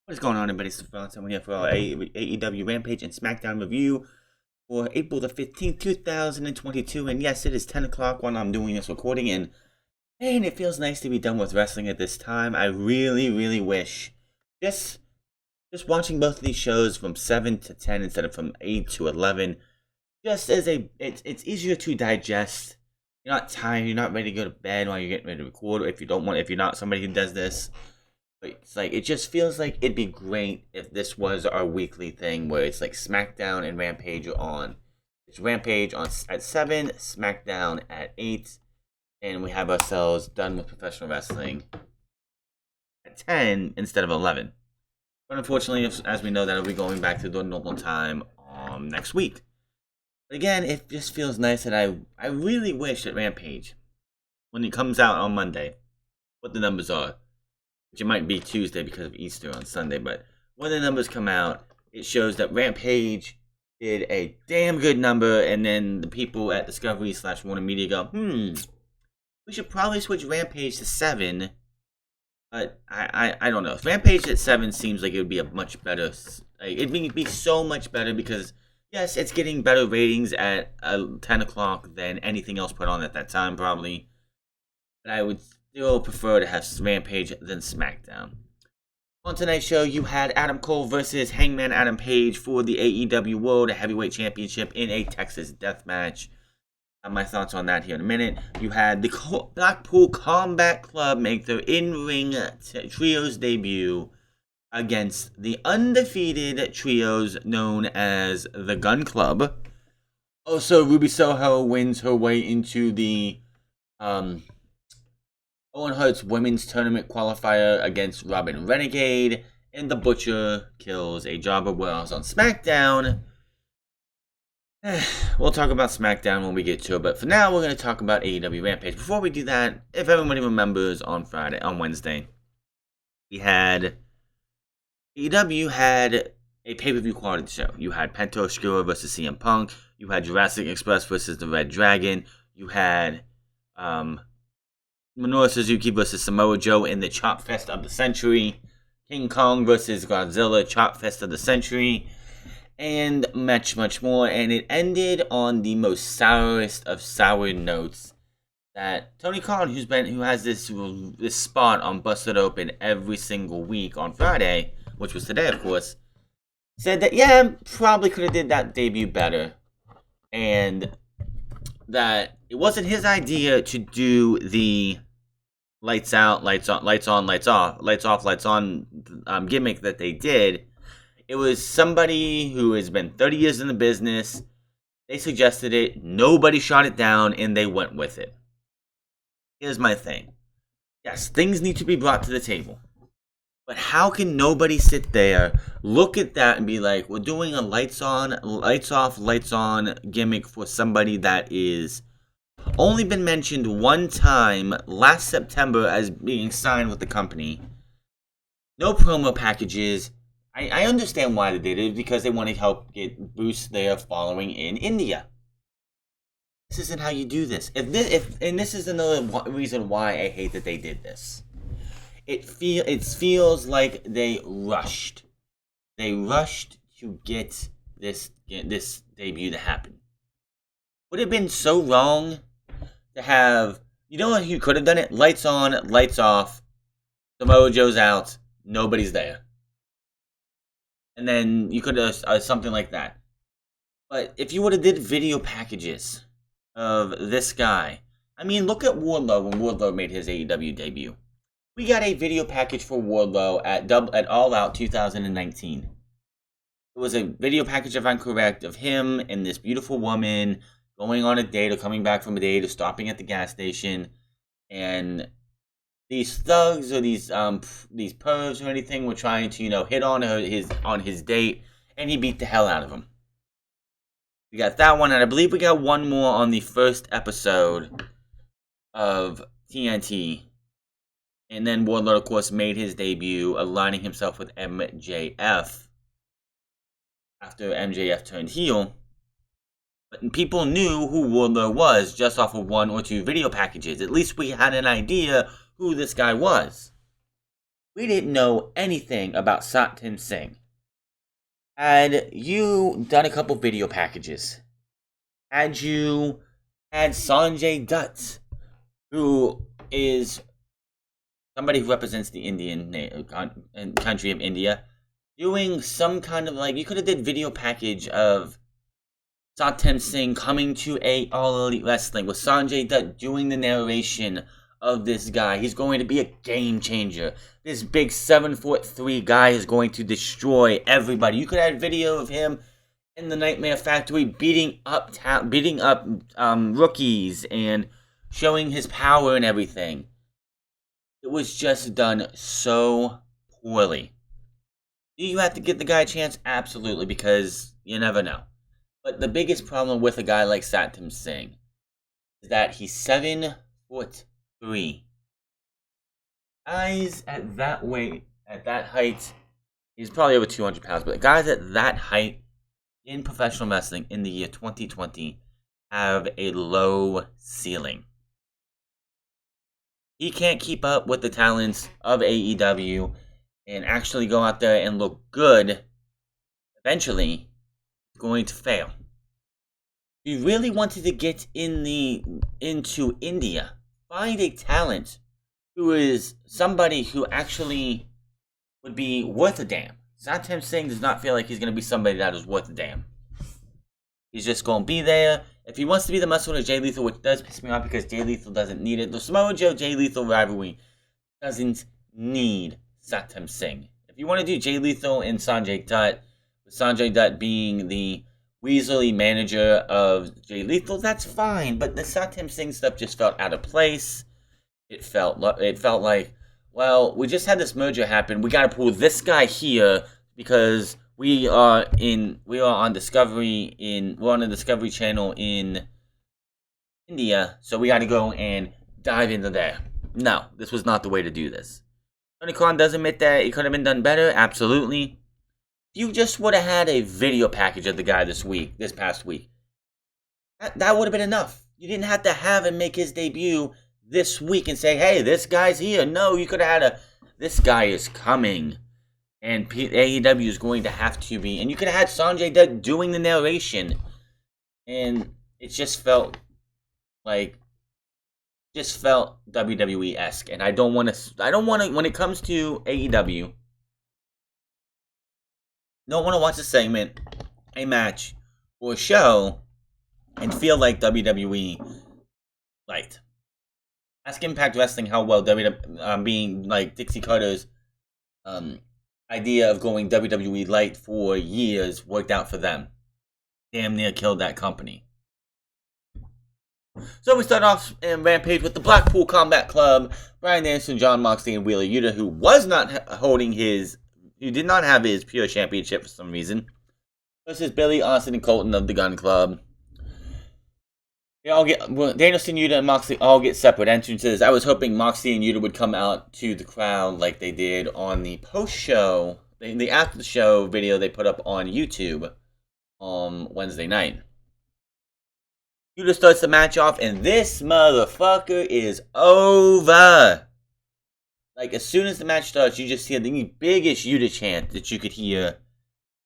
What is going on, everybody? It's Valentine. We're here for our AEW Rampage and SmackDown review for April the 15th, 2022. And yes, it is 10 o'clock when I'm doing this recording. And man, it feels nice to be done with wrestling at this time. I really wish just watching both of these shows from 7 to 10 instead of from 8 to 11. Just as it's easier to digest. You're not tired. You're not ready to go to bed while you're getting ready to record. Or if you're not somebody who does this. It's like, it just feels like it'd be great if this was our weekly thing where it's like SmackDown and Rampage are on. It's Rampage at 7, SmackDown at 8, and we have ourselves done with professional wrestling at 10 instead of 11. But unfortunately, as we know, that'll be going back to the normal time next week. But again, it just feels nice, and I really wish that Rampage, when it comes out on Monday, what the numbers are. It might be Tuesday because of Easter on Sunday, but when the numbers come out, it shows that Rampage did a damn good number, and then the people at Discovery / Warner Media go, we should probably switch Rampage to 7, but I don't know. Rampage at 7 seems like it would be a much better, it'd be so much better because, yes, it's getting better ratings at 10 o'clock than anything else put on at that time, probably, but I would still prefer to have Rampage than SmackDown. On tonight's show, you had Adam Cole versus Hangman Adam Page for the AEW World Heavyweight Championship in a Texas death match. I have my thoughts on that here in a minute. You had the Blackpool Combat Club make their in-ring trios debut against the undefeated trios known as the Gun Club. Also, Ruby Soho wins her way into the Owen Hart's women's tournament qualifier against Robin Renegade, and the Butcher kills a jobber. Whereas on SmackDown, we'll talk about SmackDown when we get to it, but for now we're going to talk about AEW Rampage. Before we do that, if everybody remembers, on Wednesday, AEW had a pay-per-view quality show. You had Penta Oscuro versus CM Punk, you had Jurassic Express versus the Red Dragon, you had Minoru Suzuki versus Samoa Joe in the Chop Fest of the Century, King Kong versus Godzilla, Chop Fest of the Century, and much more. And it ended on the most sourest of sour notes that Tony Khan, who has this spot on Busted Open every single week on Friday, which was today, of course, said that probably could have did that debut better, and that it wasn't his idea to do the lights out, lights on, lights on, lights off, lights off, lights on gimmick that they did. It was somebody who has been 30 years in the business. They suggested it. Nobody shot it down, and they went with it. Here's my thing. Yes, things need to be brought to the table. But how can nobody sit there, look at that, and be like, we're doing a lights on, lights off, lights on gimmick for somebody that is only been mentioned one time last September as being signed with the company. No promo packages. I understand why they did it, because they want to help boost their following in India. This isn't how you do this. And this is another reason why I hate that they did this. It feels like they rushed. They rushed to get this debut to happen. Would it have been so wrong to have, you know what, you could have done it? Lights on, lights off, Samoa Joe's out, nobody's there. And then you could have something like that. But if you would have did video packages of this guy, I mean, look at Wardlow when Wardlow made his AEW debut. We got a video package for Wardlow at All Out 2019. It was a video package, if I'm correct, of him and this beautiful woman going on a date or coming back from a date or stopping at the gas station, and these thugs or these pervs or anything were trying to hit on his date, and he beat the hell out of them. We got that one, and I believe we got one more on the first episode of TNT. And then Wardlow, of course, made his debut, aligning himself with MJF after MJF turned heel. But people knew who Wardlow was just off of one or two video packages. At least we had an idea who this guy was. we didn't know anything about Satnam Singh. Had you done a couple video packages, had you had Sanjay Dutt, who is somebody who represents the Indian country of India, doing some kind of you could have did video package of Satnam Singh coming to a All Elite Wrestling with Sanjay Dutt doing the narration of this guy. He's going to be a game changer. This big 7'3" guy is going to destroy everybody. You could have video of him in the Nightmare Factory beating up rookies and showing his power and everything. It was just done so poorly. Do you have to give the guy a chance? Absolutely, because you never know. But the biggest problem with a guy like Satnam Singh is that he's 7'3". Guys at that weight, at that height, he's probably over 200 pounds, but guys at that height in professional wrestling in the year 2020 have a low ceiling. He can't keep up with the talents of AEW and actually go out there and look good. Eventually, he's going to fail. If you really wanted to get into India, find a talent who is somebody who actually would be worth a damn. Satnam Singh does not feel like he's going to be somebody that is worth a damn. He's just going to be there. If he wants to be the muscle of Jay Lethal, which does piss me off because Jay Lethal doesn't need it. The Samoa Joe Jay Lethal rivalry doesn't need Satnam Singh. If you want to do Jay Lethal and Sanjay Dutt, with Sanjay Dutt being the Weasley manager of Jay Lethal, that's fine. But the Satnam Singh stuff just felt out of place. It felt like, well, we just had this merger happen. We got to pull this guy here because we're on the Discovery Channel in India, so we got to go and dive into there. No, this was not the way to do this. Tony Khan does admit that it could have been done better, absolutely. If you just would have had a video package of the guy this past week, that would have been enough. You didn't have to have him make his debut this week and say, hey, this guy's here. No, you could have had this guy is coming. And AEW is going to have to be. And you could have had Sanjay Dutt doing the narration. And it just felt WWE-esque. And I don't want to, when it comes to AEW, don't want to watch a segment, a match, or a show and feel like WWE liked. Ask Impact Wrestling how well being like Dixie Carter's idea of going WWE light for years worked out for them. Damn near killed that company. So we start off in Rampage with the Blackpool Combat Club, Bryan Danielson, Jon Moxley, and Wheeler Yuta, who did not have his Pure Championship for some reason, versus Billy, Austin, and Colton of the Gun Club. Danielson, Yuta, and Moxley all get separate entrances. I was hoping Moxley and Yuta would come out to the crowd like they did on the post-show, the after-the-show video they put up on YouTube on Wednesday night. Yuta starts the match off, and this motherfucker is over. Like, as soon as the match starts, you just hear the biggest Yuta chant that you could hear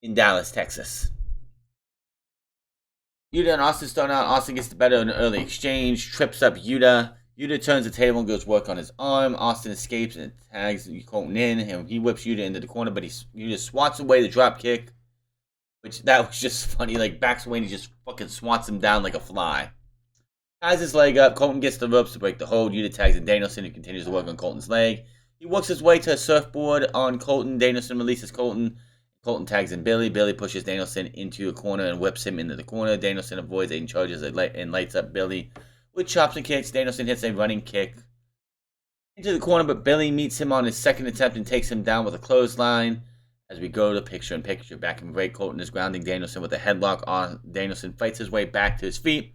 in Dallas, Texas. Yuta and Austin start out. Austin gets the better in an early exchange, trips up Yuta. Yuta turns the table and goes work on his arm. Austin escapes and tags Colton in, and he whips Yuta into the corner, but Yuta swats away the drop kick, which that was just funny. Like, backs away and he just fucking swats him down like a fly. Ties his leg up. Colton gets the ropes to break the hold. Yuta tags in Danielson, who continues to work on Colton's leg. He works his way to a surfboard on Colton. Danielson releases Colton. Colton tags in Billy. Billy pushes Danielson into a corner and whips him into the corner. Danielson avoids and charges and lights up Billy with chops and kicks. Danielson hits a running kick into the corner, but Billy meets him on his second attempt and takes him down with a clothesline. As we go to picture-in-picture, back and break, Colton is grounding Danielson with a headlock on. Danielson fights his way back to his feet,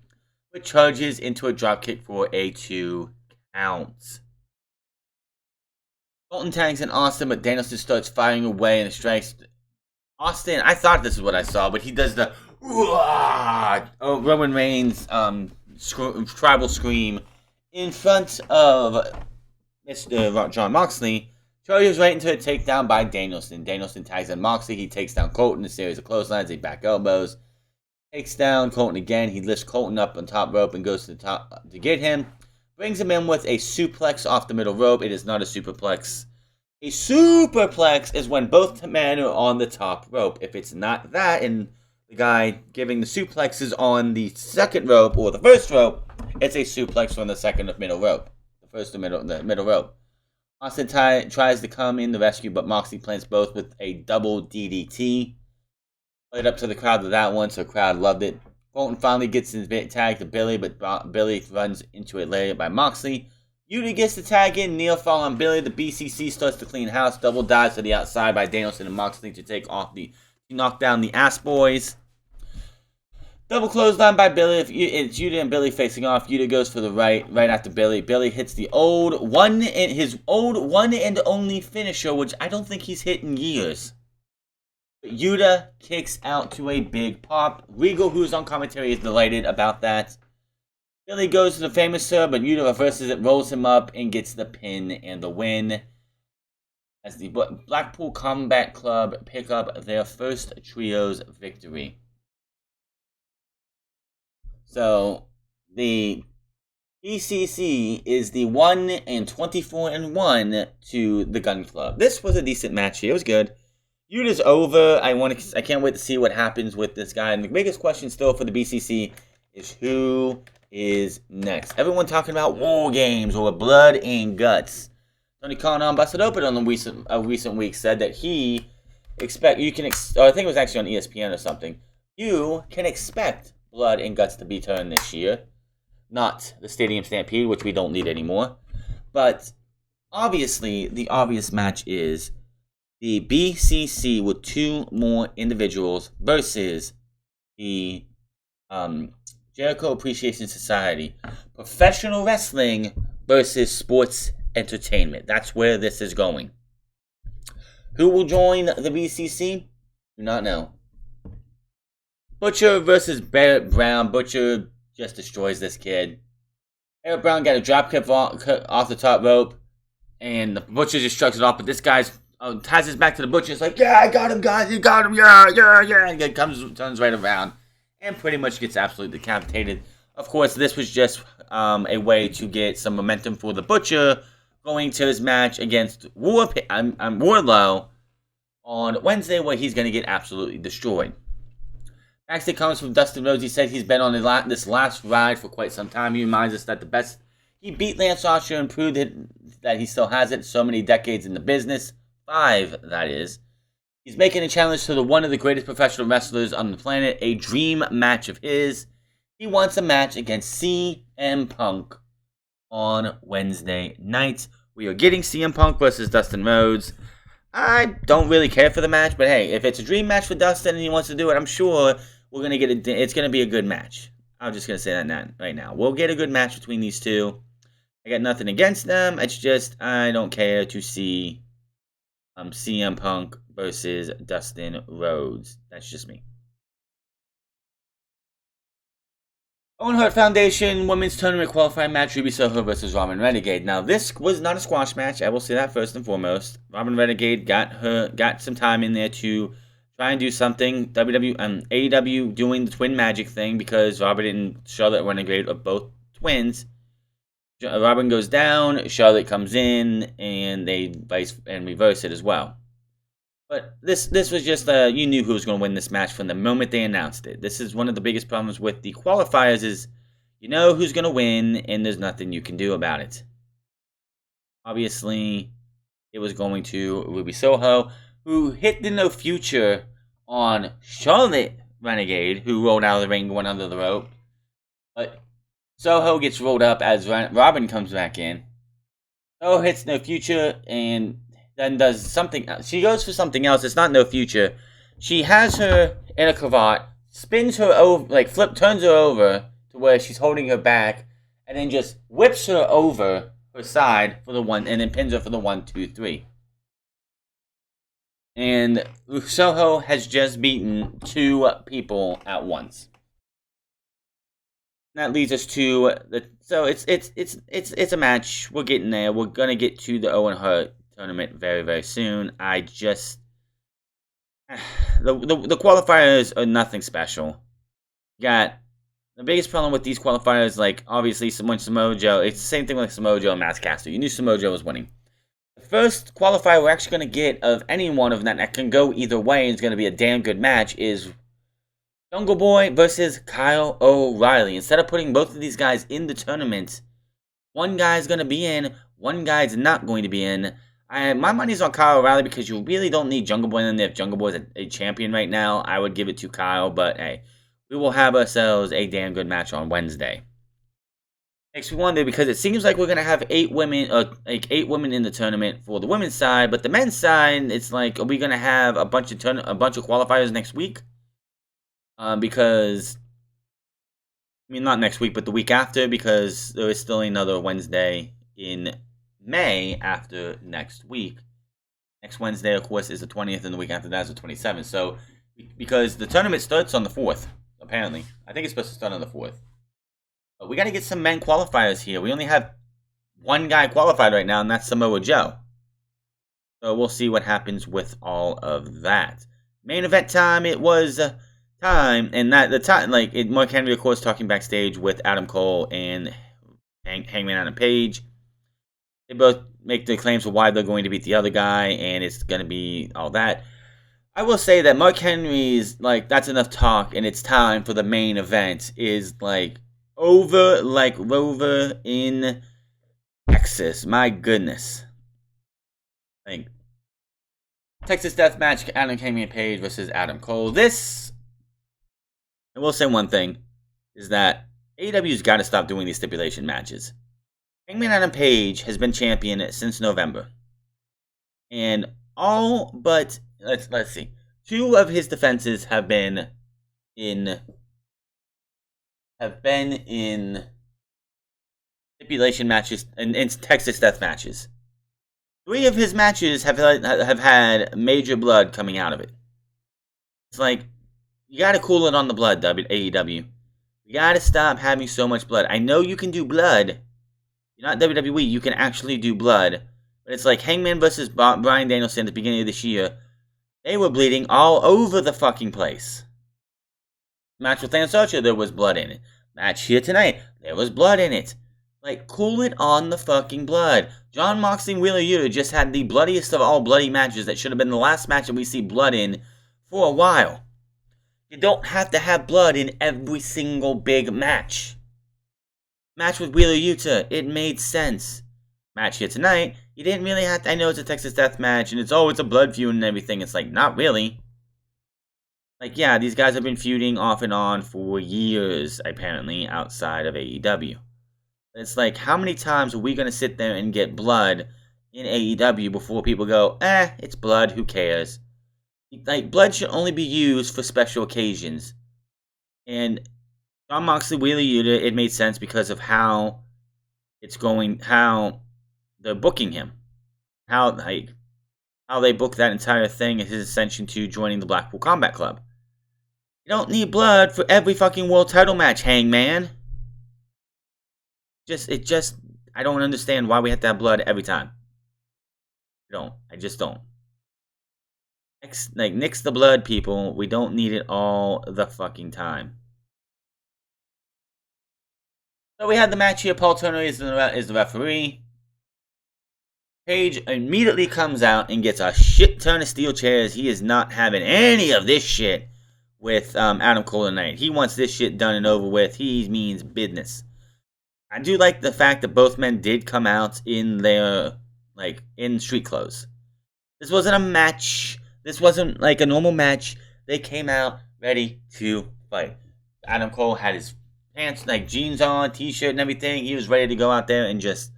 but charges into a dropkick for a 2 count. Colton tags in Austin, but Danielson starts firing away and strikes Austin. I thought this is what I saw, but he does the Roman Reigns tribal scream in front of Mr. Jon Moxley, Chargers right into a takedown by Danielson. Danielson tags in Moxley. He takes down Colton. A series of clotheslines, a back elbows. Takes down Colton again. He lifts Colton up on top rope and goes to the top to get him. Brings him in with a suplex off the middle rope. It is not a superplex. A superplex is when both men are on the top rope. If it's not that, and the guy giving the suplex is on the second rope or the first rope, it's a suplex from the second middle rope. The first to the middle rope. Austin tries to come in the rescue, but Moxley plants both with a double DDT. Played up to the crowd with that one, so the crowd loved it. Colton finally gets his tag to Billy, but Billy runs into it later by Moxley. Yuta gets the tag in, Neil fall on Billy. The BCC starts to clean house. Double dives to the outside by Danielson and Moxley to knock down the Ass Boys. Double clothesline by Billy. It's Yuta and Billy facing off. Yuta goes for the right after Billy. Billy hits his old one and only finisher, which I don't think he's hit in years. But Yuta kicks out to a big pop. Regal, who's on commentary, is delighted about that. Billy goes to the famous sir, but Yuta reverses it, rolls him up, and gets the pin and the win. As the Blackpool Combat Club pick up their first trios victory. So, the BCC is the 1-24-1 to the Gun Club. This was a decent match here. It was good. Yuta's over. I can't wait to see what happens with this guy. And the biggest question still for the BCC is who is next. Everyone talking about War Games or Blood and Guts. Tony Khan busted open on the recent week said that I think it was actually on ESPN or something. You can expect Blood and Guts to be turned this year. Not the Stadium Stampede, which we don't need anymore. But obviously, the obvious match is the BCC with two more individuals versus the Jericho Appreciation Society. Professional wrestling versus sports entertainment. That's where this is going. Who will join the BCC? Do not know. Butcher versus Barrett Brown. Butcher just destroys this kid. Barrett Brown got a drop kick off the top rope, and the Butcher just shrugs it off, but this guy's ties his back to the Butcher. It's like, yeah, I got him, guys. You got him. Yeah. And he turns right around and pretty much gets absolutely decapitated. Of course, this was just a way to get some momentum for the Butcher going to his match against Wardlow on Wednesday, where he's going to get absolutely destroyed. Backstage comments from Dustin Rhodes. He said he's been on this last ride for quite some time. He reminds us that he beat Lance Archer and proved that he still has it so many decades in the business. 5, that is. He's making a challenge to one of the greatest professional wrestlers on the planet, a dream match of his. He wants a match against CM Punk on Wednesday night. We are getting CM Punk versus Dustin Rhodes. I don't really care for the match, but hey, if it's a dream match for Dustin and he wants to do it, I'm sure we're going to get it. It's going to be a good match. I'm just going to say that right now. We'll get a good match between these two. I got nothing against them. It's just I don't care to see CM Punk versus Dustin Rhodes. That's just me. Owen Hart Foundation Women's Tournament Qualifying Match, Ruby Soho versus Robin Renegade. Now, this was not a squash match. I will say that first and foremost. Robin Renegade got some time in there to try and do something. AEW doing the twin magic thing because Robin and Charlotte Renegade are both twins. Robin goes down, Charlotte comes in, and they reverse it as well. But this was just, you knew who was going to win this match from the moment they announced it. This is one of the biggest problems with the qualifiers is you know who's going to win, and there's nothing you can do about it. Obviously, it was going to Ruby Soho, who hit the no future on Charlotte Renegade, who rolled out of the ring, went under the rope. But Soho gets rolled up as Robin comes back in. Soho hits no future, and then does something else. She goes for something else. It's not no future. She has her in a cravat, spins her over, turns her over to where she's holding her back, and then just whips her over her side for the one, and then pins her for the 1, 2, 3. And Soho has just beaten 2 people at once. That leads us to so it's a match. We're getting there. We're gonna get to the Owen Hart tournament very, very soon. I just the qualifiers are nothing special. You got the biggest problem with these qualifiers, like obviously Samoa Joe. It's the same thing with Samoa Joe and Matt Caster. You knew Samoa Joe was winning. The first qualifier we're actually going to get of any one of them that can go either way and is going to be a damn good match is Jungle Boy versus Kyle O'Reilly. Instead of putting both of these guys in the tournament, one guy's going to be in, one guy's not going to be in. My money's on Kyle O'Reilly because you really don't need Jungle Boy in there. If Jungle Boy's a champion right now, I would give it to Kyle, but hey, we will have ourselves a damn good match on Wednesday. Makes me wonder because it seems like we're gonna have 8 women, like 8 women in the tournament for the women's side, but the men's side, it's like, are we gonna have a bunch of qualifiers next week? Because I mean, not next week, but the week after, because there is still another Wednesday in May after next week. Next Wednesday, of course, is the 20th, and the week after that is the 27th. So, because the tournament starts on the 4th, apparently. I think it's supposed to start on the 4th. But we got to get some men qualifiers here. We only have one guy qualified right now, and that's Samoa Joe. So, we'll see what happens with all of that. Main event time, it was time, and that the time, like, Mark Henry, of course, talking backstage with Adam Cole and Hangman Adam Page. They both make the claims for why they're going to beat the other guy, and it's going to be all that. I will say that Mark Henry's, like, that's enough talk, and it's time for the main event, is, like, over like Rover in Texas. My goodness. Like, Texas Deathmatch, Adam Hangman Page versus Adam Cole. This, I will say one thing, is that AEW's got to stop doing these stipulation matches. Hangman Adam Page has been champion since November. And all but, let's see, 2 of his defenses have been in stipulation matches, in Texas death matches. 3 of his matches have had major blood coming out of it. It's like, you gotta cool it on the blood, AEW. You gotta stop having so much blood. I know you can do blood. You're not WWE, you can actually do blood. But it's like Hangman versus Bryan Danielson at the beginning of this year. They were bleeding all over the fucking place. Match with Lance Archer, there was blood in it. Match here tonight, there was blood in it. Like, cool it on the fucking blood. Jon Moxley and Wheeler Yuta just had the bloodiest of all bloody matches that should have been the last match that we see blood in for a while. You don't have to have blood in every single big match. Match with Wheeler Yuta, it made sense. Match here tonight, you didn't really have to. I know it's a Texas Death Match, and it's a blood feud and everything. It's like, not really. Like, yeah, these guys have been feuding off and on for years, apparently, outside of AEW. It's like, how many times are we going to sit there and get blood in AEW before people go, it's blood, who cares? Like, blood should only be used for special occasions. And Jon Moxley, Wheeler Yuta, it made sense because of how it's going, how they're booking him. How they book that entire thing is his ascension to joining the Blackpool Combat Club. You don't need blood for every fucking world title match, Hangman. I don't understand why we have to have blood every time. I just don't. Nix the blood, people. We don't need it all the fucking time. So we had the match here. Paul Turner is the referee. Page immediately comes out and gets a shit ton of steel chairs. He is not having any of this shit with Adam Cole tonight. He wants this shit done and over with. He means business. I do like the fact that both men did come out in their, in street clothes. This wasn't a match. This wasn't like a normal match. They came out ready to fight. Adam Cole had his pants, jeans on, t-shirt and everything. He was ready to go out there and just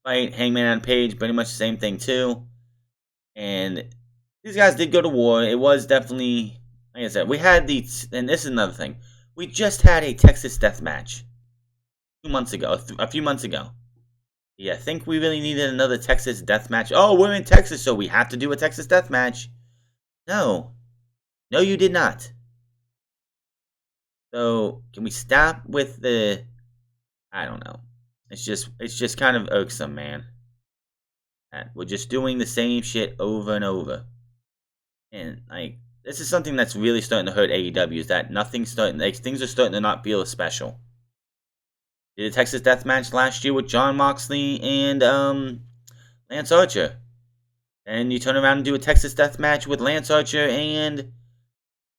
fight. Hangman and Page, pretty much the same thing too. And these guys did go to war. It was definitely, like I said, we had and this is another thing. We just had a Texas death match a few months ago. Yeah, I think we really needed another Texas death match. Oh, we're in Texas, so we have to do a Texas death match. No, you did not. So, can we stop with the, I don't know. It's just kind of irksome, man. We're just doing the same shit over and over. And, like, this is something that's really starting to hurt AEW, is that things are starting to not feel special. Did a Texas Death Match last year with Jon Moxley and, Lance Archer. And you turn around and do a Texas Death Match with Lance Archer and,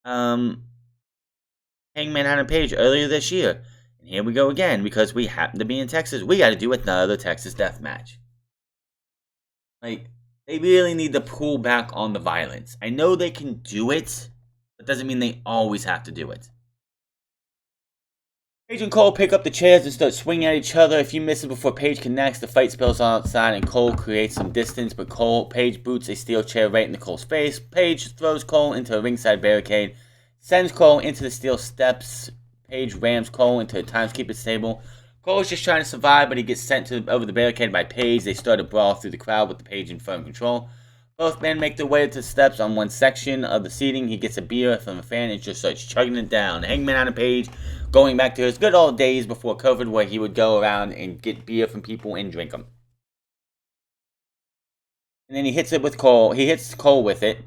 Hangman Adam Page earlier this year. And here we go again, because we happen to be in Texas. We gotta do another Texas Death Match. Like, they really need to pull back on the violence. I know they can do it, but doesn't mean they always have to do it. Page and Cole pick up the chairs and start swinging at each other. A few misses before Page connects. The fight spills outside and Cole creates some distance, but Page boots a steel chair right into Cole's face. Page throws Cole into a ringside barricade, sends Cole into the steel steps. Page rams Cole into a timekeeper's table. Cole is just trying to survive, but he gets sent over the barricade by Page. They start a brawl through the crowd with the Page in firm control. Both men make their way to the steps on one section of the seating. He gets a beer from a fan and just starts chugging it down. Hangman Adam Page going back to his good old days before COVID, where he would go around and get beer from people and drink them. And then he hits it with Cole. He hits Cole with it.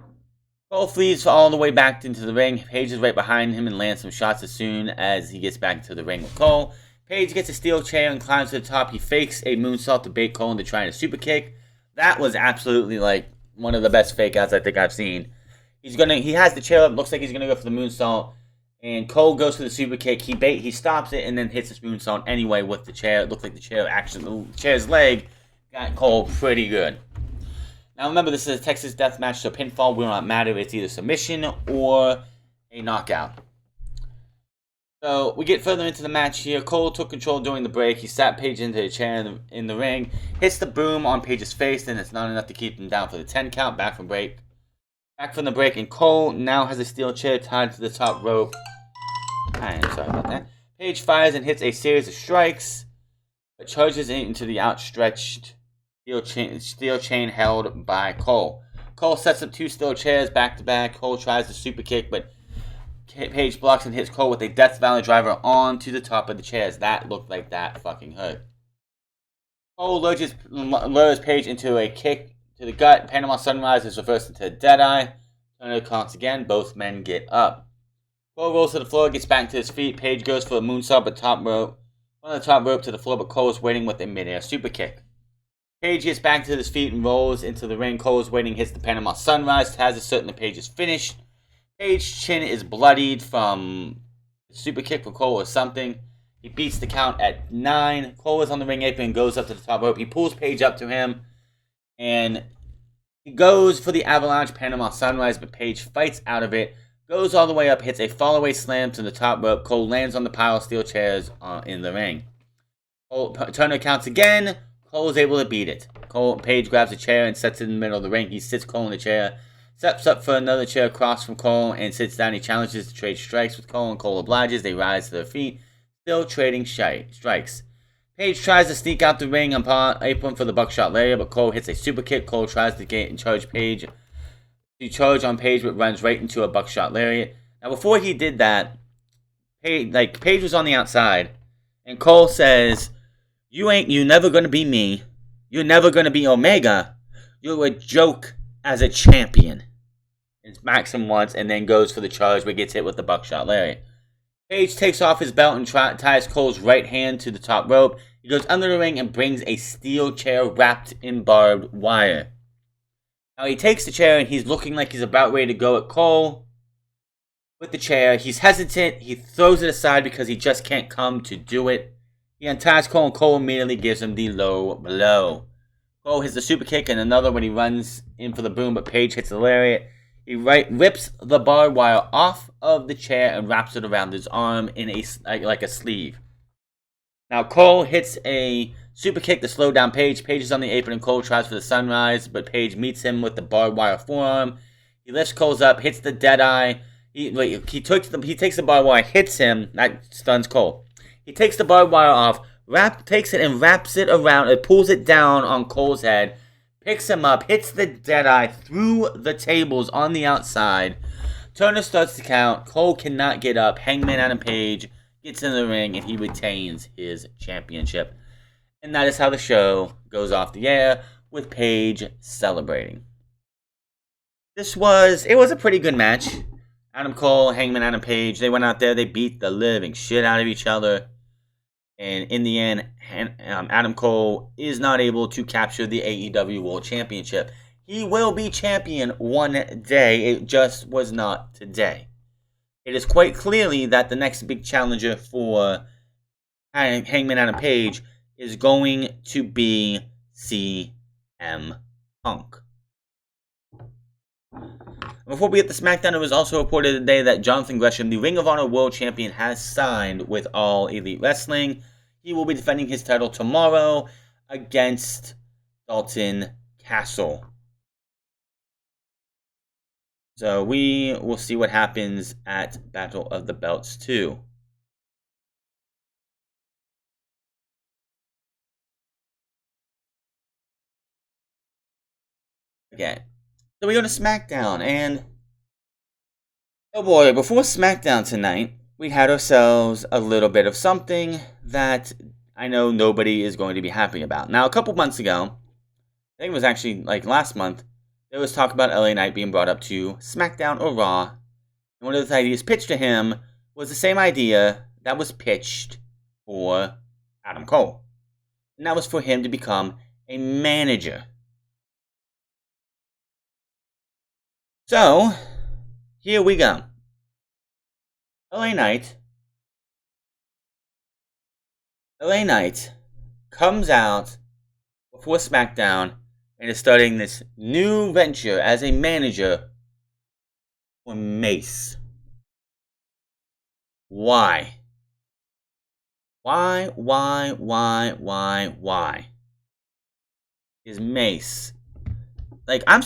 Cole flees all the way back into the ring. Page is right behind him and lands some shots as soon as he gets back into the ring with Cole. Page gets a steel chair and climbs to the top. He fakes a moonsault to bait Cole into trying a super kick. That was absolutely, like, one of the best fake outs I think I've seen. He has the chair up, looks like he's gonna go for the moonsault, and Cole goes for the super kick. He stops it and then hits his moonsault anyway with the chair. It looked like the chair's leg got Cole pretty good. Now remember, this is a Texas Death Match, so pinfall will not matter. It's either submission or a knockout. So we get further into the match here. Cole took control during the break. He sat Page into a chair in the ring, hits the boom on Page's face, and it's not enough to keep him down for the 10 count. Back from the break, and Cole now has a steel chair tied to the top rope. I'm sorry about that. Page fires and hits a series of strikes, but charges into the outstretched steel chain held by Cole. Cole sets up two steel chairs back to back. Cole tries the super kick, but Page blocks and hits Cole with a Death Valley driver onto the top of the chairs. That looked like that fucking hurt. Cole lures Page into a kick to the gut. Panama Sunrise is reversed into a Deadeye. Turner counts again. Both men get up. Cole rolls to the floor, gets back to his feet. Page goes for a moonsault, but on the top rope to the floor, but Cole is waiting with a midair super kick. Page gets back to his feet and rolls into the ring. Cole is waiting, hits the Panama Sunrise. Taz is certain the Page is finished. Page's chin is bloodied from a super kick for Cole or something. He beats the count at 9. Cole is on the ring apron and goes up to the top rope. He pulls Page up to him, and he goes for the Avalanche Panama Sunrise, but Page fights out of it, goes all the way up, hits a fallaway slam to the top rope. Cole lands on the pile of steel chairs in the ring. Turner counts again. Cole is able to beat it. Page grabs a chair and sets it in the middle of the ring. He sits Cole in the chair, steps up for another chair across from Cole, and sits down. He challenges to trade strikes with Cole, and Cole obliges. They rise to their feet, still trading strikes. Page tries to sneak out the ring upon apron for the buckshot lariat, but Cole hits a super kick. Cole tries to get and charge on Page, but runs right into a buckshot lariat. Now, before he did that, Page was on the outside, and Cole says, "You're never gonna be me. You're never gonna be Omega. You're a joke as a champion." And smacks him once, and then goes for the charge, but gets hit with the buckshot lariat. Page takes off his belt and ties Cole's right hand to the top rope. He goes under the ring and brings a steel chair wrapped in barbed wire. Now he takes the chair and he's looking like he's about ready to go at Cole with the chair. He's hesitant. He throws it aside because he just can't come to do it. He unties Cole, and Cole immediately gives him the low blow. Cole hits the super kick and another when he runs in for the boom, but Page hits the lariat. He rips the barbed wire off of the chair and wraps it around his arm in like a sleeve. Now Cole hits a super kick to slow down Page. Page is on the apron and Cole tries for the sunrise, but Page meets him with the barbed wire forearm. He lifts Cole's up, hits the Deadeye. He takes the barbed wire, hits him. That stuns Cole. He takes the barbed wire off, takes it and wraps it around. It pulls it down on Cole's head. Picks him up, hits the Deadeye through the tables on the outside. Turner starts to count. Cole cannot get up. Hangman Adam Page gets in the ring, and he retains his championship. And that is how the show goes off the air. with Paige celebrating. It was a pretty good match. Adam Cole, Hangman, Adam Page, they went out there, they beat the living shit out of each other. And in the end, Adam Cole is not able to capture the AEW World Championship. He will be champion one day, it just was not today. It is quite clearly that the next big challenger for Hangman Adam Page is going to be CM Punk. Before we get to SmackDown, it was also reported today that Jonathan Gresham, the Ring of Honor World Champion, has signed with All Elite Wrestling. He will be defending his title tomorrow against Dalton Castle. So we will see what happens at Battle of the Belts 2. Okay, so we go to SmackDown, and oh boy, before SmackDown tonight, we had ourselves a little bit of something that I know nobody is going to be happy about. Now, a couple months ago, I think it was actually like last month, there was talk about LA Knight being brought up to SmackDown or Raw. And one of the ideas pitched to him was the same idea that was pitched for Adam Cole. And that was for him to become a manager. So, here we go. LA Knight comes out before SmackDown and is starting this new venture as a manager for Mace. Why? Why is Mace? Like, I'm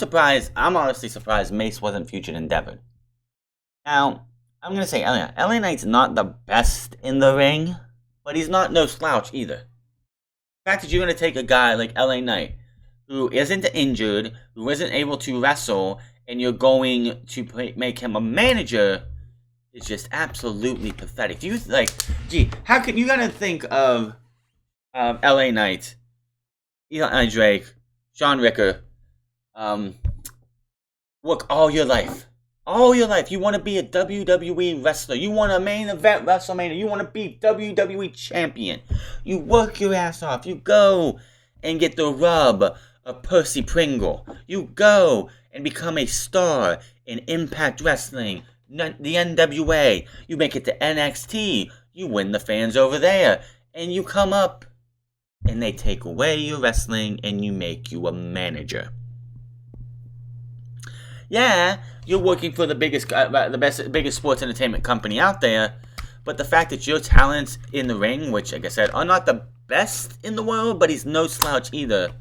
honestly surprised Mace wasn't featured in Devon. Now, I'm going to say LA Knight's not the best in the ring, but he's not no slouch either. The fact that you're going to take a guy like LA Knight, who isn't injured, who isn't able to wrestle, and you're going to make him a manager is just absolutely pathetic. Do you, how can you got to think of LA Knight, Eli Drake, Sean Ricker, work all your life. All your life, you want to be a WWE wrestler. You want to main event WrestleMania. You want to be WWE champion. You work your ass off. You go and get the rub of Percy Pringle. You go and become a star in Impact Wrestling, the NWA. You make it to NXT. You win the fans over there. And you come up and they take away your wrestling and you make you a manager. Yeah, you're working for the biggest sports entertainment company out there, but the fact that your talents in the ring, which, like I said, are not the best in the world, but he's no slouch either,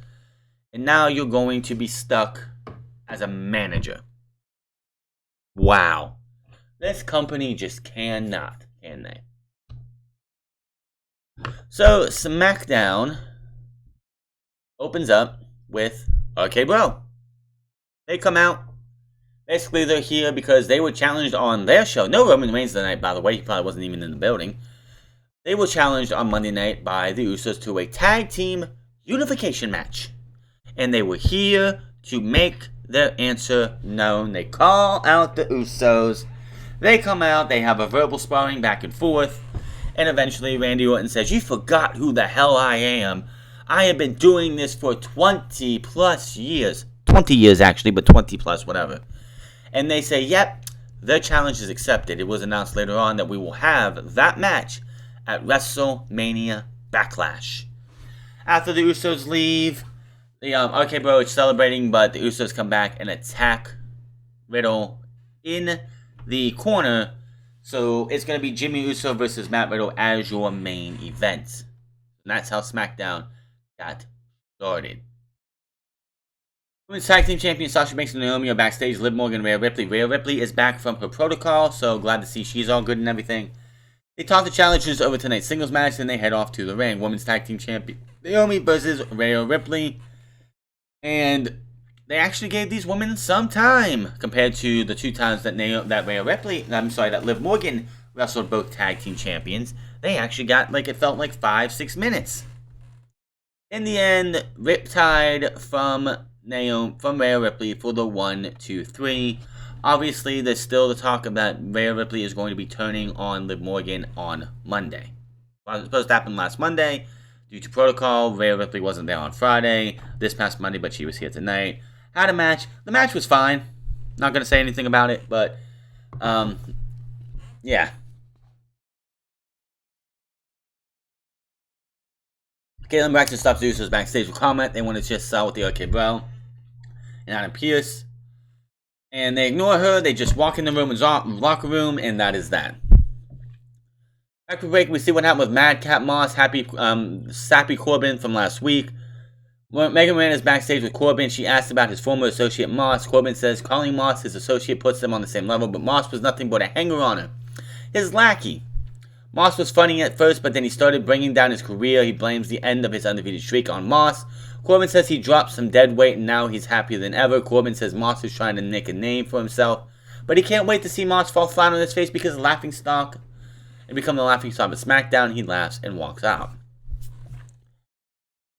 and now you're going to be stuck as a manager. Wow. This company just cannot, can they? So, SmackDown opens up with RK Bro. They come out. Basically, they're here because they were challenged on their show. No Roman Reigns tonight, by the way. He probably wasn't even in the building. They were challenged on Monday night by the Usos to a tag team unification match. And they were here to make their answer known. They call out the Usos. They come out. They have a verbal sparring back and forth. And eventually, Randy Orton says, "You forgot who the hell I am. I have been doing this for 20 plus years. 20 years, actually, but 20 plus, whatever." And they say, yep, their challenge is accepted. It was announced later on that we will have that match at WrestleMania Backlash. After the Usos leave, the RK Bro is celebrating, but the Usos come back and attack Riddle in the corner. So it's going to be Jimmy Uso versus Matt Riddle as your main event. And that's how SmackDown got started. Women's Tag Team Champion Sasha Banks and Naomi are backstage. Liv Morgan and Rhea Ripley. Rhea Ripley is back from her protocol, so glad to see she's all good and everything. They talk the challengers over tonight's singles match, and they head off to the ring. Women's Tag Team Champion Naomi versus Rhea Ripley. And they actually gave these women some time compared to the two times that that Liv Morgan wrestled both Tag Team Champions. They actually got, it felt like 5-6 minutes. In the end, Riptide from Rhea Ripley for the 1, 2, 3. Obviously, there's still the talk that Rhea Ripley is going to be turning on Liv Morgan on Monday. Well, it was supposed to happen last Monday. Due to protocol, Rhea Ripley wasn't there on Friday, this past Monday, but she was here tonight. Had a match. The match was fine. Not going to say anything about it, but, yeah. Caitlin Braxton stops the Usos backstage with comment. They want to just sell with the OK Bro and Adam Pearce. And they ignore her. They just walk in the room and locker room, and that is that. After break, we see what happened with Madcap Moss, Sappy Corbin from last week. Megan Rand is backstage with Corbin. She asks about his former associate Moss. Corbin says calling Moss his associate puts them on the same level, but Moss was nothing but a hanger-oner. His lackey. Moss was funny at first, but then he started bringing down his career. He blames the end of his undefeated streak on Moss. Corbin says he dropped some dead weight and now he's happier than ever. Corbin says Moss is trying to make a name for himself, but he can't wait to see Moss fall flat on his face because of laughingstock and become the laughingstock of SmackDown. He laughs and walks out.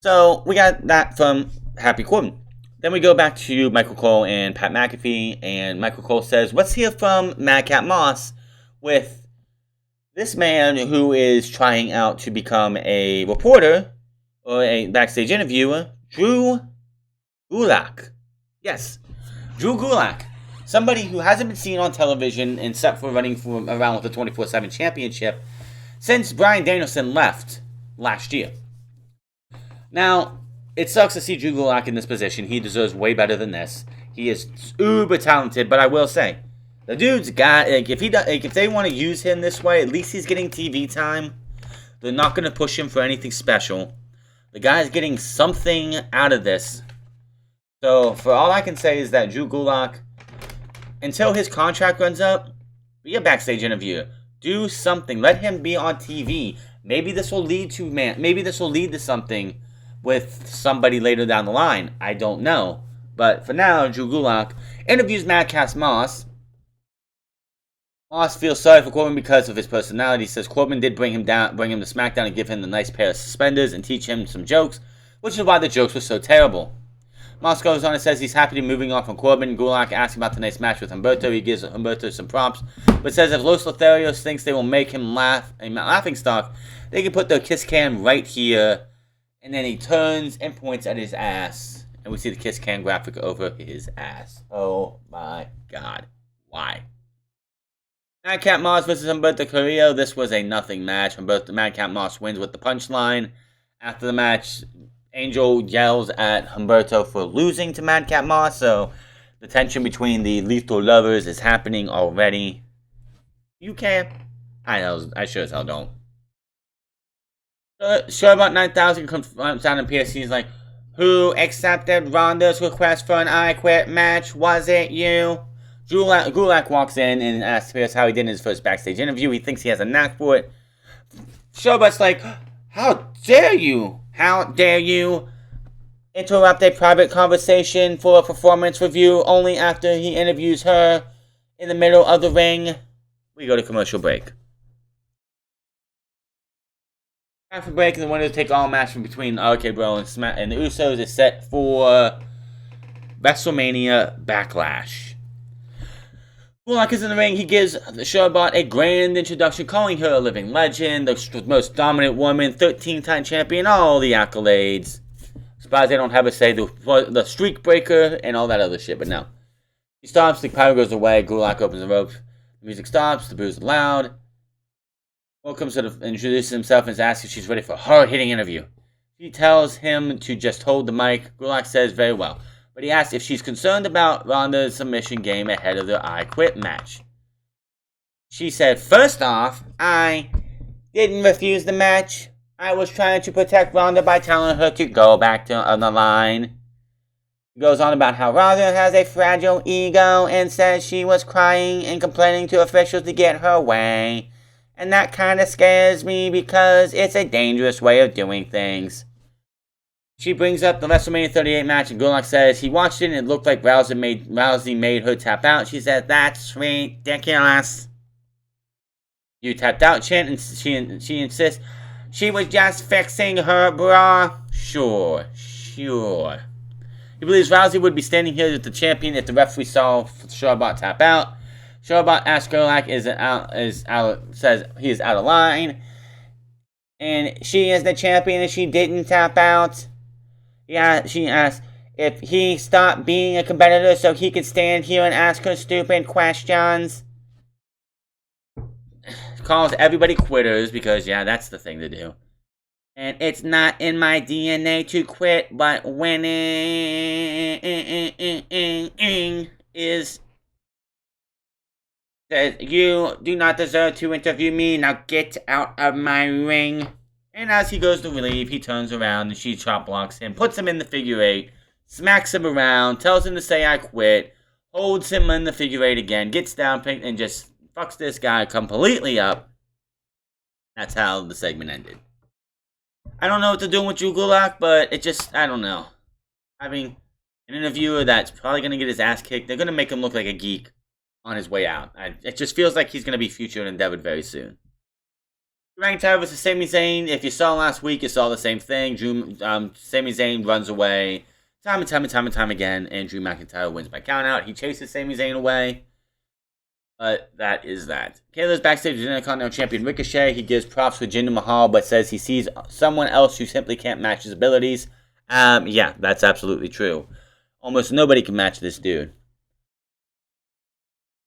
So we got that from Happy Corbin. Then we go back to Michael Cole and Pat McAfee, and Michael Cole says, let's hear from Madcap Moss with this man who is trying out to become a reporter or a backstage interviewer, Drew Gulak. Yes, Drew Gulak. Somebody who hasn't been seen on television except for running around with the 24/7 championship since Bryan Danielson left last year. Now, it sucks to see Drew Gulak in this position. He deserves way better than this. He is uber talented, but I will say, the dude's got, if they want to use him this way, at least he's getting TV time. They're not going to push him for anything special. The guy's getting something out of this. So, for all I can say is that Drew Gulak, until his contract runs up, be a backstage interviewer. Do something. Let him be on TV. Maybe this will lead to something with somebody later down the line. I don't know. But for now, Drew Gulak interviews Madcap Moss. Moss feels sorry for Corbin because of his personality. He says Corbin did bring him to SmackDown and give him the nice pair of suspenders and teach him some jokes, which is why the jokes were so terrible. Moss goes on and says he's happy to be moving on from Corbin. Gulak asks about the nice match with Humberto. He gives Humberto some props, but says if Los Lotharios thinks they will make him laugh, a laughingstock, they can put their kiss cam right here. And then he turns and points at his ass. And we see the kiss cam graphic over his ass. Oh my god. Why? Madcap Moss versus Humberto Carrillo. This was a nothing match. Madcap Moss wins with the punchline. After the match, Angel yells at Humberto for losing to Madcap Moss. So the tension between the Lethal Lovers is happening already. You can't. I sure as hell don't. Sure about 9,000 comes down and Pierce. He's like, who accepted Ronda's request for an I Quit match? Was it you? Gulak walks in and asks Pierce how he did in his first backstage interview. He thinks he has a knack for it. Showbutt's like, how dare you? How dare you interrupt a private conversation for a performance review only after he interviews her in the middle of the ring? We go to commercial break. After break, the winner to take all match from between RK Bro and the Usos is set for WrestleMania Backlash. Gulak is in the ring. He gives the Showbot a grand introduction, calling her a living legend, the most dominant woman, 13-time champion, all the accolades. Surprised they don't have a say, the streak breaker, and all that other shit, but no. He stops, the power goes away, Gulak opens the ropes, the music stops, the boos are loud. Welcome to introduces himself and asks if she's ready for a hard-hitting interview. She tells him to just hold the mic. Gulak says very well, but he asks if she's concerned about Ronda's submission game ahead of the I Quit match. She said, first off, I didn't refuse the match. I was trying to protect Ronda by telling her to go back to the line. He goes on about how Ronda has a fragile ego and says she was crying and complaining to officials to get her way. And that kind of scares me because it's a dangerous way of doing things. She brings up the WrestleMania 38 match and Gulak says he watched it and it looked like Rousey made her tap out. She said, that's ridiculous. You tapped out, chant, and she insists she was just fixing her bra. Sure. He believes Rousey would be standing here as the champion if the referee saw Sharbot tap out. Sharbot asks Gerlach says he is out of line. And she is the champion and she didn't tap out. Yeah, she asks if he stopped being a competitor so he could stand here and ask her stupid questions. Calls everybody quitters because, yeah, that's the thing to do. And it's not in my DNA to quit, but winning is... Says, you do not deserve to interview me, now get out of my ring. And as he goes to leave, he turns around and she chop blocks him, puts him in the figure eight, smacks him around, tells him to say I quit, holds him in the figure eight again, gets down and just fucks this guy completely up. That's how the segment ended. I don't know what they're doing with Drew Gulak, but it just, I don't know. Having an interviewer that's probably going to get his ass kicked, they're going to make him look like a geek on his way out. It just feels like he's going to be featured and endeavored very soon. Drew McIntyre versus Sami Zayn. If you saw last week, you saw the same thing. Sami Zayn runs away time and time again, and Drew McIntyre wins by countout. He chases Sami Zayn away. But that is that. Kayla's backstage with Intercontinental Champion Ricochet. He gives props for Jinder Mahal, but says he sees someone else who simply can't match his abilities. Yeah, that's absolutely true. Almost nobody can match this dude.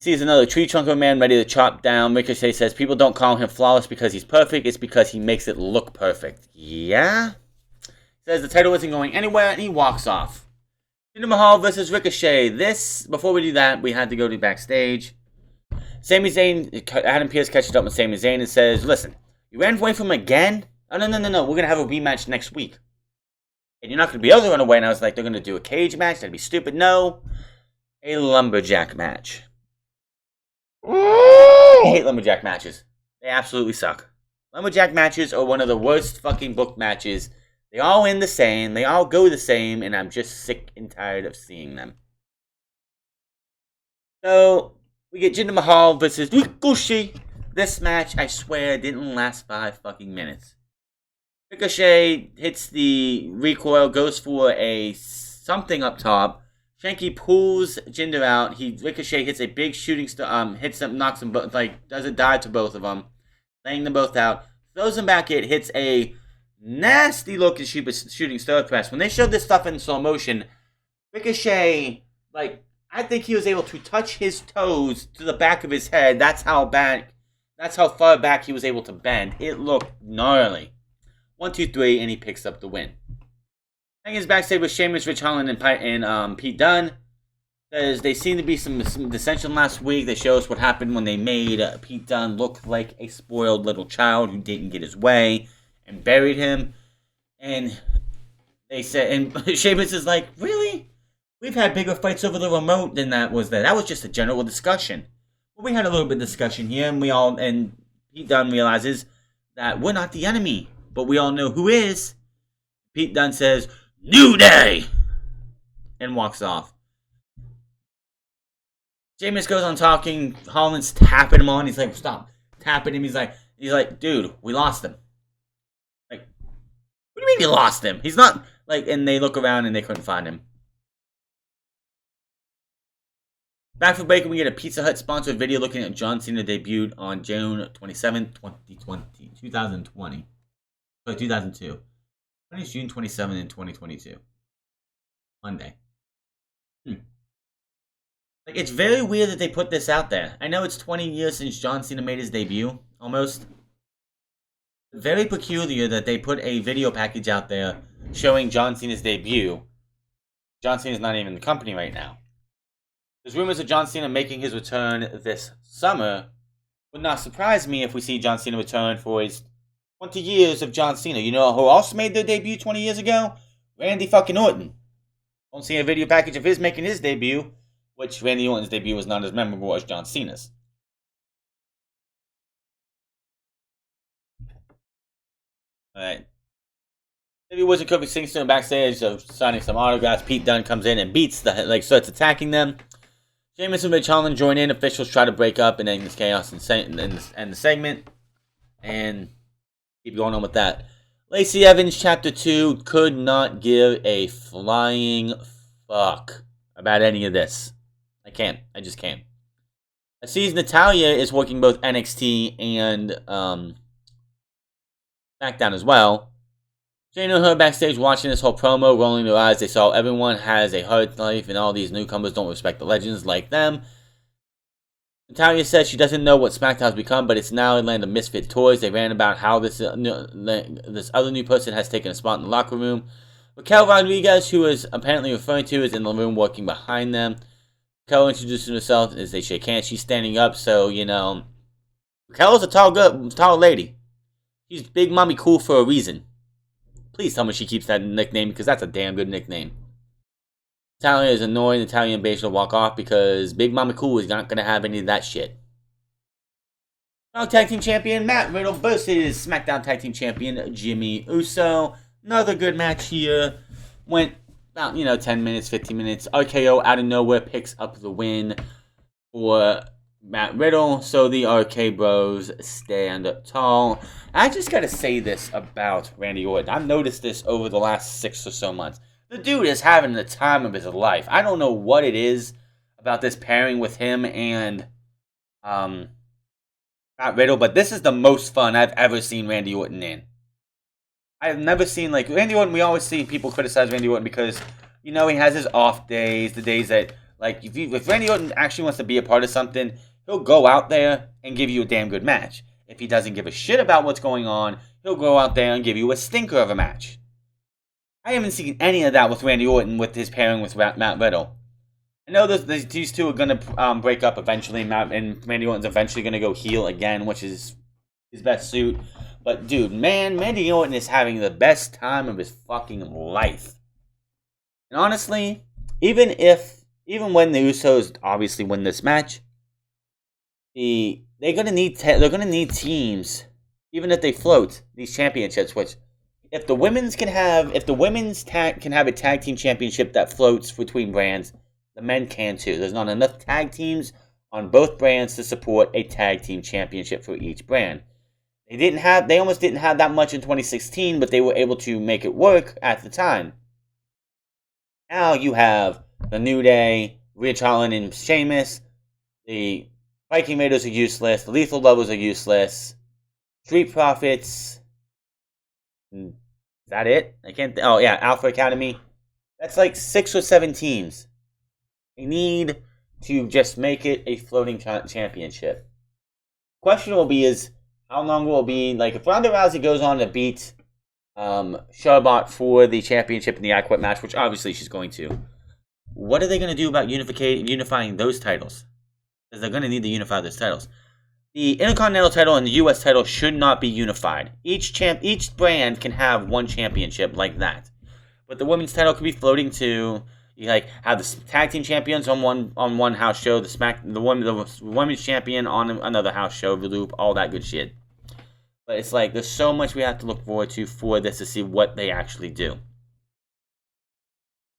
Sees another tree trunk of a man ready to chop down. Ricochet says people don't call him flawless because he's perfect. It's because he makes it look perfect. Yeah? Says the title isn't going anywhere, and he walks off. Jinder Mahal versus Ricochet. Before we do that, we had to go to backstage. Sami Zayn, Adam Pearce catches up with Sami Zayn and says, listen, you ran away from him again? Oh, no, we're going to have a rematch next week. And you're not going to be able to run away. And I was like, they're going to do a cage match? That'd be stupid. No. A lumberjack match. I hate lumberjack matches. They absolutely suck. Lumberjack matches are one of the worst fucking book matches. They all end the same. They all go the same. And I'm just sick and tired of seeing them. So... we get Jinder Mahal versus Ricochet. This match, I swear, didn't last 5 fucking minutes. Ricochet hits the recoil, goes for a something up top. Shanky pulls Jinder out. Ricochet hits a big shooting star, hits them, knocks them both, does a dive to both of them, laying them both out. Throws them back. It hits a nasty looking shooting star press. When they showed this stuff in slow motion, Ricochet, I think he was able to touch his toes to the back of his head. That's how far back he was able to bend. It looked gnarly. 1, 2, 3, and he picks up the win. Hangman's backstage with Sheamus, Rich Holland, and Pete Dunne. Says they seem to be some dissension last week. They show us what happened when they made Pete Dunne look like a spoiled little child who didn't get his way and buried him. And they said, and Sheamus is like, really? We've had bigger fights over the remote than that was there. That was just a general discussion. But we had a little bit of discussion here, and Pete Dunne realizes that we're not the enemy, but we all know who is. Pete Dunne says, New Day! And walks off. Sheamus goes on talking. Holland's tapping him on. He's like, stop tapping him. He's like, dude, we lost him. Like, what do you mean you lost him? He's not, and they look around and they couldn't find him. Back for break, we get a Pizza Hut sponsored video looking at John Cena debuted on June 27, 2020. Sorry, 2002. When is June 27 in 2022? Monday. It's very weird that they put this out there. I know it's 20 years since John Cena made his debut, almost. Very peculiar that they put a video package out there showing John Cena's debut. John Cena's not even in the company right now. There's rumors of John Cena making his return this summer. Would not surprise me if we see John Cena return for his 20 years of John Cena. You know who also made their debut 20 years ago? Randy fucking Orton. Don't see a video package of his making his debut, which Randy Orton's debut was not as memorable as John Cena's. Alright. Maybe it wasn't Kofi Kingston backstage of signing some autographs. Pete Dunne comes in and starts attacking them. Sheamus and Rich Holland join in. Officials try to break up and end this chaos and the segment. And keep going on with that. Lacey Evans Chapter 2 could not give a flying fuck about any of this. I can't. I just can't. I see Natalya is working both NXT and SmackDown as well. Shane and her backstage watching this whole promo, rolling their eyes. They saw everyone has a hard life and all these newcomers don't respect the legends like them. Natalya says she doesn't know what SmackDown's become, but it's now a land of misfit toys. They ran about how this other new person has taken a spot in the locker room. Raquel Rodriguez, who is apparently referring to, is in the room working behind them. Raquel introducing herself as they shake hands. She's standing up, so, you know, Raquel is a tall lady. She's Big Mommy Cool for a reason. Please tell me she keeps that nickname, because that's a damn good nickname. Natalya is annoyed. Natalya and Beige will walk off because Big Mama Cool is not going to have any of that shit. Now, Tag Team Champion Matt Riddle versus SmackDown Tag Team Champion Jimmy Uso. Another good match here. Went about, 10 minutes, 15 minutes. RKO out of nowhere picks up the win for Matt Riddle. So the RK Bros stand tall. I just got to say this about Randy Orton. I've noticed this over the last 6 or so months. The dude is having the time of his life. I don't know what it is about this pairing with him and Matt Riddle, but this is the most fun I've ever seen Randy Orton in. I've never seen, Randy Orton, we always see people criticize Randy Orton because, he has his off days, the days that, if Randy Orton actually wants to be a part of something, he'll go out there and give you a damn good match. If he doesn't give a shit about what's going on, he'll go out there and give you a stinker of a match. I haven't seen any of that with Randy Orton with his pairing with Matt Riddle. I know these two are going to break up eventually, and Randy Orton's eventually going to go heel again, which is his best suit. But, dude, man, Randy Orton is having the best time of his fucking life. And honestly, even when the Usos obviously win this match, they're gonna need teams, even if they float these championships. Which, if the women's can have a tag team championship that floats between brands, the men can too. There's not enough tag teams on both brands to support a tag team championship for each brand. They almost didn't have that much in 2016, but they were able to make it work at the time. Now you have the New Day, Rich Holland and Sheamus. The Viking Raiders are useless. The Lethal Lovers are useless. Street Profits. Is that it? Alpha Academy. That's 6 or 7 teams. They need to just make it a floating championship. Question will be is, how long will it be? If Ronda Rousey goes on to beat Charlotte for the championship in the I Quit match, which obviously she's going to, what are they going to do about unifying those titles? Because they're going to need to unify those titles. The Intercontinental title and the U.S. title should not be unified. Each brand can have one championship like that. But the women's title could be floating to, have the tag team champions on one house show, the women's champion on another house show, the loop, all that good shit. But it's there's so much we have to look forward to for this to see what they actually do.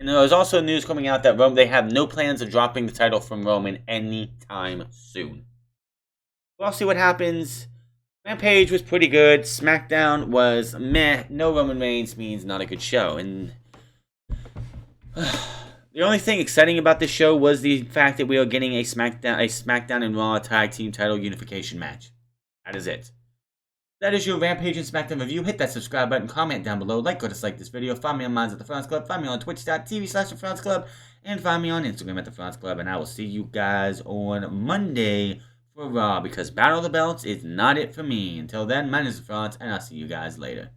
And there's also news coming out that they have no plans of dropping the title from Roman anytime soon. We'll see what happens. Rampage was pretty good. SmackDown was meh. No Roman Reigns means not a good show. And the only thing exciting about this show was the fact that we are getting a SmackDown and Raw tag team title unification match. That is it. That is your Rampage and SmackDown review. Hit that subscribe button, comment down below, or dislike this video. Find me on Minds at the France Club. Find me on twitch.tv/The France Club. And find me on Instagram at The France Club. And I will see you guys on Monday for Raw, because Battle of the Belts is not it for me. Until then, my name is The France, and I'll see you guys later.